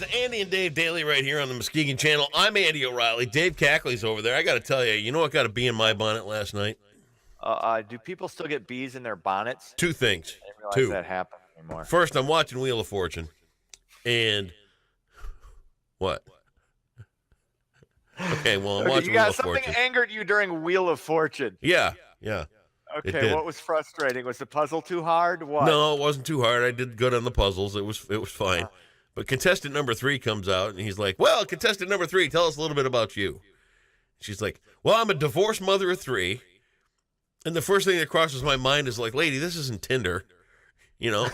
the Andy and Dave Daily right here on the Muskegon Channel. I'm Andy O'Reilly. Dave Cackley's over there. I got to tell you, you know what got a bee in my bonnet last night? Do people still get bees in their bonnets? Two things. I didn't realize that happened anymore. First, I'm watching Wheel of Fortune. And what? Okay, well, I'm watching Wheel of Fortune. Something angered you during Wheel of Fortune. Yeah. Okay, what was frustrating? Was the puzzle too hard? What? No, it wasn't too hard. I did good on the puzzles. It was fine. But contestant number 3 comes out, and he's like, well, contestant number 3, tell us a little bit about you. She's like, well, I'm a divorced mother of 3. And the first thing that crosses my mind is like, lady, this isn't Tinder. You know?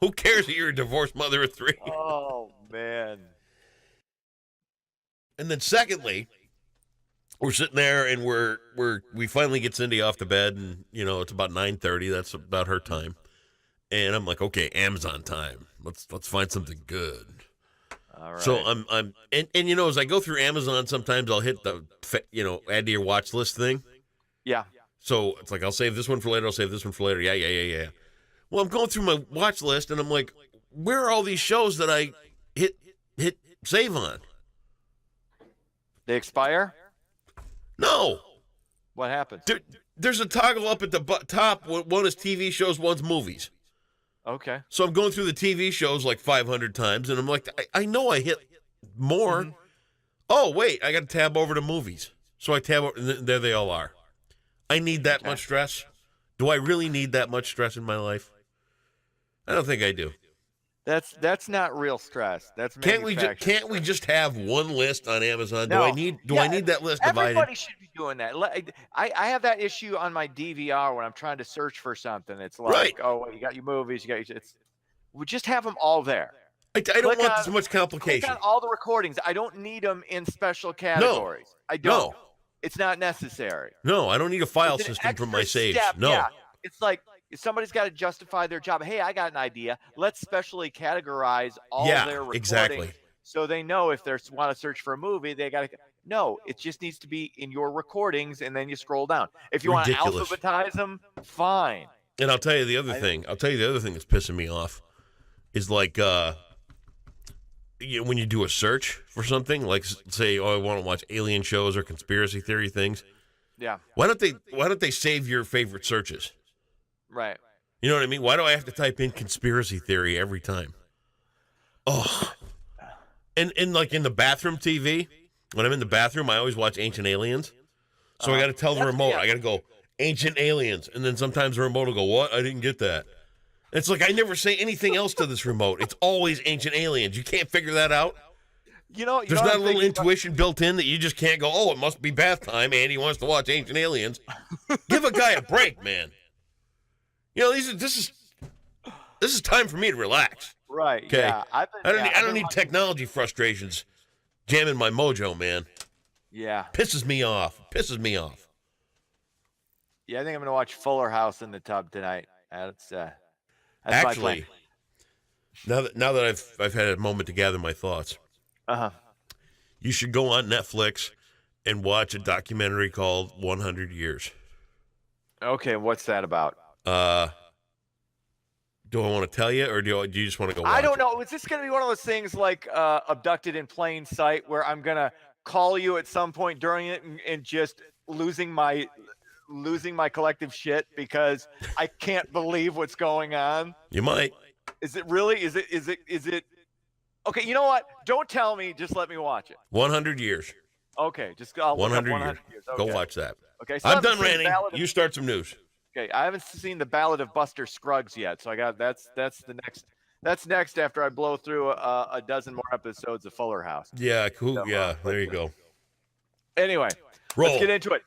Who cares that you're a divorced mother of 3? Oh, man. And then secondly, we're sitting there and we finally get Cindy off the bed, and you know it's about 9:30. That's about her time, and I'm like, okay, Amazon time. Let's find something good. All right. So I'm you know, as I go through Amazon, sometimes I'll hit the add to your watch list thing. Yeah. So it's like I'll save this one for later. I'll save this one for later. Yeah. Well, I'm going through my watch list, and I'm like, where are all these shows that I hit save on? They expire? No. What happened? There's a toggle up at the top. One is TV shows, one's movies. Okay. So I'm going through the TV shows like 500 times, and I'm like, I know I hit more. Mm-hmm. Oh, wait, I got to tab over to movies. So I tab over, and there they all are. I need that much stress? Do I really need that much stress in my life? I don't think I do. That's not real stress. That's can't we just have one list on Amazon? No. I need that list divided? Everybody should be doing that. I have that issue on my DVR when I'm trying to search for something. It's like, right. Oh, you got your movies, we just have them all there. I don't want this much complication. Click on all the recordings. I don't need them in special categories. No. I don't. No. It's not necessary. No, I don't need a file system for my saves. No. Yeah. It's like somebody's got to justify their job. Hey, I got an idea. Let's specially categorize all their recordings exactly. So they know if they want to search for a movie, they got to. No, it just needs to be in your recordings, and then you scroll down. If you want to alphabetize them, fine. And I'll tell you the other thing. I'll tell you the other thing that's pissing me off is like when you do a search for something, like say, I want to watch alien shows or conspiracy theory things. Yeah. Why don't they save your favorite searches? Right. You know what I mean? Why do I have to type in conspiracy theory every time? Oh. And like in the bathroom TV, when I'm in the bathroom, I always watch Ancient Aliens. So I got to tell the remote, I got to go, Ancient Aliens. And then sometimes the remote will go, what? I didn't get that. It's like I never say anything else to this remote. It's always Ancient Aliens. You can't figure that out? There's not a little intuition built in that you just can't go, oh, it must be bath time. Andy wants to watch Ancient Aliens. Give a guy a break, man. You know, this is time for me to relax. Right. Okay. Yeah. I don't need technology frustrations jamming my mojo, man. Yeah. Pisses me off. Yeah, I think I'm gonna watch Fuller House in the tub tonight. That's actually, now that I've had a moment to gather my thoughts. You should go on Netflix and watch a documentary called 100 Years. Okay, what's that about? Do I want to tell you, or do you just want to go watch I don't know. Is this going to be one of those things like Abducted in Plain Sight, where I'm going to call you at some point during it and just losing my collective shit because I can't believe what's going on? You might. Is it really? Is it? Okay, you know what? Don't tell me. Just let me watch it. 100 Years. Okay, just I'll 100 100 years. Okay. Go watch that. Okay, so I'm done ranting. You start some news. Okay, I haven't seen the Ballad of Buster Scruggs yet, so I got that's next after I blow through a dozen more episodes of Fuller House. Yeah, cool. So, yeah, there you go. Anyway, let's get into it.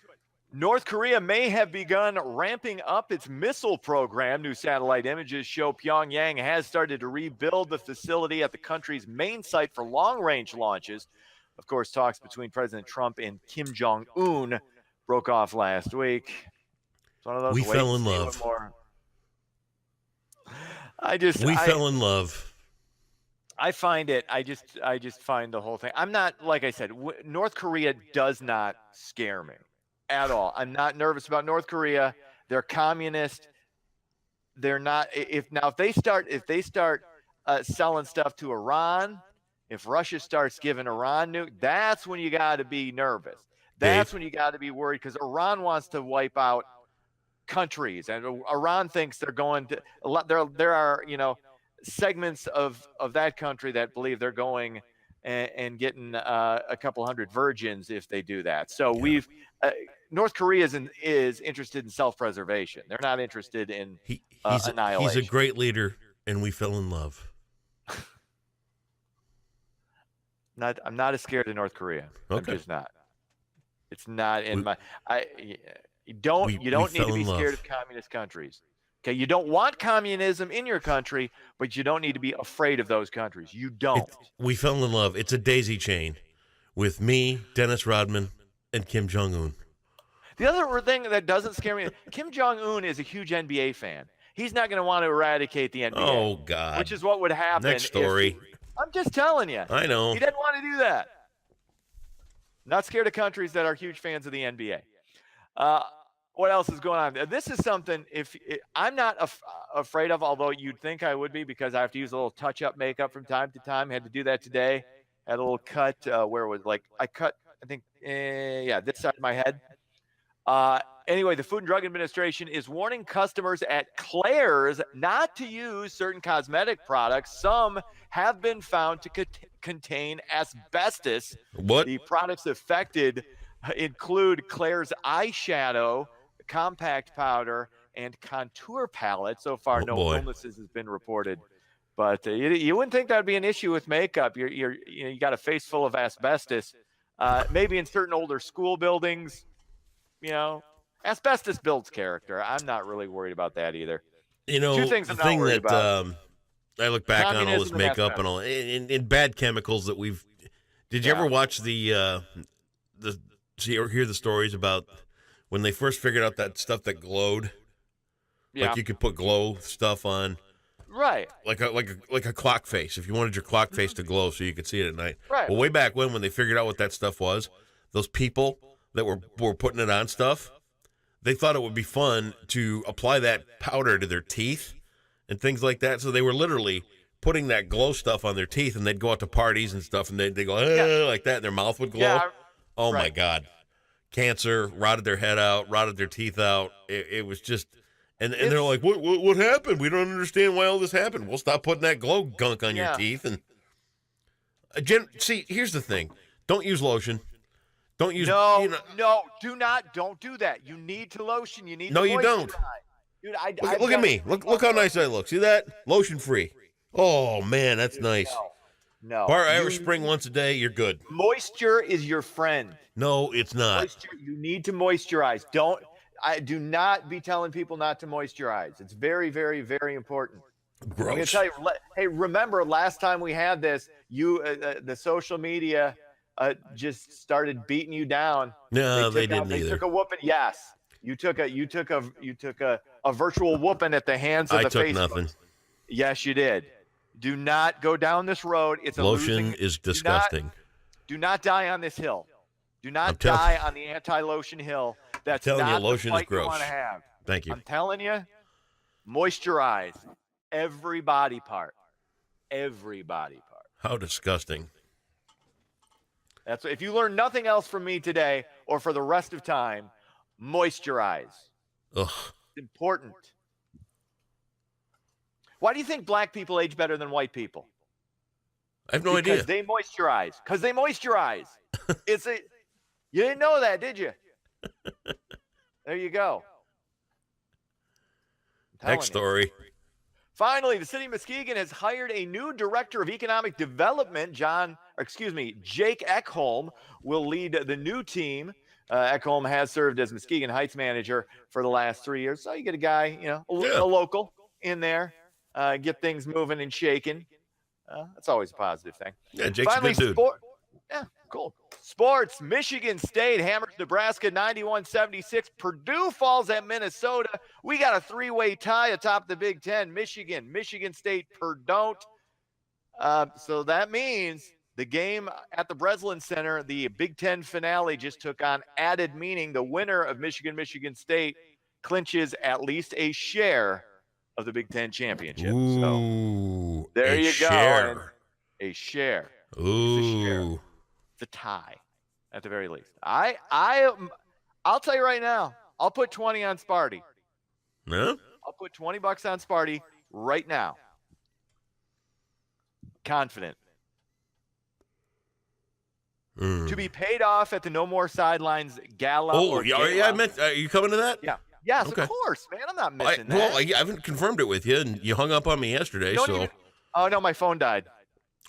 North Korea may have begun ramping up its missile program. New satellite images show Pyongyang has started to rebuild the facility at the country's main site for long-range launches. Of course, talks between President Trump and Kim Jong-un broke off last week. It's one of those we fell in love. We fell in love. I find it. I just find the whole thing. I'm not, like I said, North Korea does not scare me at all. I'm not nervous about North Korea. They're communist. They're not. If they start selling stuff to Iran, if Russia starts giving Iran nuke, that's when you got to be nervous. That's Dave? when you got to be worried, because Iran wants to wipe out countries, and Iran thinks they're going to. There are segments of that country that believe they're going and getting a couple hundred virgins if they do that. So we've North Korea is interested in self-preservation. They're not interested in annihilation. He's a great leader, and we fell in love. I'm not as scared of North Korea. Okay. I'm just not. It's not in my. You don't need to be scared of communist countries. Okay, you don't want communism in your country, but you don't need to be afraid of those countries. You don't. We fell in love. It's a daisy chain with me, Dennis Rodman, and Kim Jong-un. The other thing that doesn't scare me, Kim Jong-un is a huge NBA fan. He's not going to want to eradicate the NBA. Oh, God. Which is what would happen. Next story. I'm just telling you. I know. He doesn't want to do that. Not scared of countries that are huge fans of the NBA. What else is going on? This is something I'm not afraid of, although you'd think I would be, because I have to use a little touch-up makeup from time to time. Had to do that today. Had a little cut where it was I cut, I think, this side of my head. Anyway, the Food and Drug Administration is warning customers at Clare's not to use certain cosmetic products. Some have been found to contain asbestos. What? The products affected include Clare's eyeshadow, compact powder, and contour palette. So far, no illnesses has been reported. But you wouldn't think that would be an issue with makeup. You got a face full of asbestos. Maybe in certain older school buildings, asbestos builds character. I'm not really worried about that either. Two things I'm not worried about. I look back on all this makeup and all in bad chemicals that we've. Did you ever watch hear the stories about when they first figured out that stuff that glowed? Yeah. Like you could put glow stuff on. Right. Like a clock face, if you wanted your clock face to glow so you could see it at night. Right. Well, way back when they figured out what that stuff was, those people that were putting it on stuff, they thought it would be fun to apply that powder to their teeth and things like that. So they were literally putting that glow stuff on their teeth, and they'd go out to parties and stuff, and they go like that, and their mouth would glow. Yeah. Oh, my God. Cancer, rotted their head out, rotted their teeth out. It was just, and they're like, what happened? We don't understand why all this happened. We'll stop putting that glow gunk on your teeth. And see, here's the thing. Don't use lotion. Don't use don't do that. You need to lotion. You need to you don't. Dude, look at me. Look how nice I look. See that? Lotion free. Oh man, that's nice. No. Bar Irish Spring once a day, you're good. Moisture is your friend. No, it's not. You need to moisturize. Do not be telling people not to moisturize. It's very, very, very important. Gross. I'm gonna tell you. Hey, remember last time we had this? The social media just started beating you down. No, they didn't either. They took a whooping. Yes, you took a virtual whooping at the hands of the Facebook. I took nothing. Yes, you did. Do not go down this road. It's lotion is disgusting. Do not die on this hill. Do not die on the anti-lotion hill. That's not the fight you want to have. Thank you. I'm telling you, moisturize every body part. Every body part. How disgusting. That's if you learn nothing else from me today or for the rest of time, moisturize. Ugh. It's important. Why do you think black people age better than white people? I have no idea. Because they moisturize. You didn't know that, did you? There you go. Next story. Finally, the City of Muskegon has hired a new director of economic development. Jake Eckholm will lead the new team. Eckholm has served as Muskegon Heights manager for the last 3 years. So you get a guy, a local in there, get things moving and shaking. That's always a positive thing. Yeah, Jake's a good dude. Yeah, cool. Sports. Michigan State hammers Nebraska 91-76. Purdue falls at Minnesota. We got a three-way tie atop the Big Ten. Michigan State, Purdue. So that means the game at the Breslin Center, the Big Ten finale, just took on added meaning. The winner of Michigan State clinches at least a share of the Big Ten championship. Ooh, so there you share. go. And a share. Ooh. It's a tie, at the very least. I'll tell you right now. I'll put 20 on Sparty. No? I'll put $20 on Sparty right now. Confident. To be paid off at the No More Sidelines Gala. I meant, are you coming to that? Yeah. Yes, Okay. of course, man. I'm not missing that. Well, I haven't confirmed it with you, and you hung up on me yesterday, so. Oh, no, my phone died.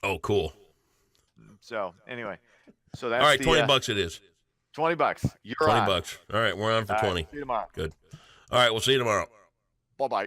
Oh, cool. So, anyway. So that's all right, $20 it is. $20. You're on. $20. All right, we're on for 20. See you tomorrow. Good. All right, we'll see you tomorrow. Bye-bye.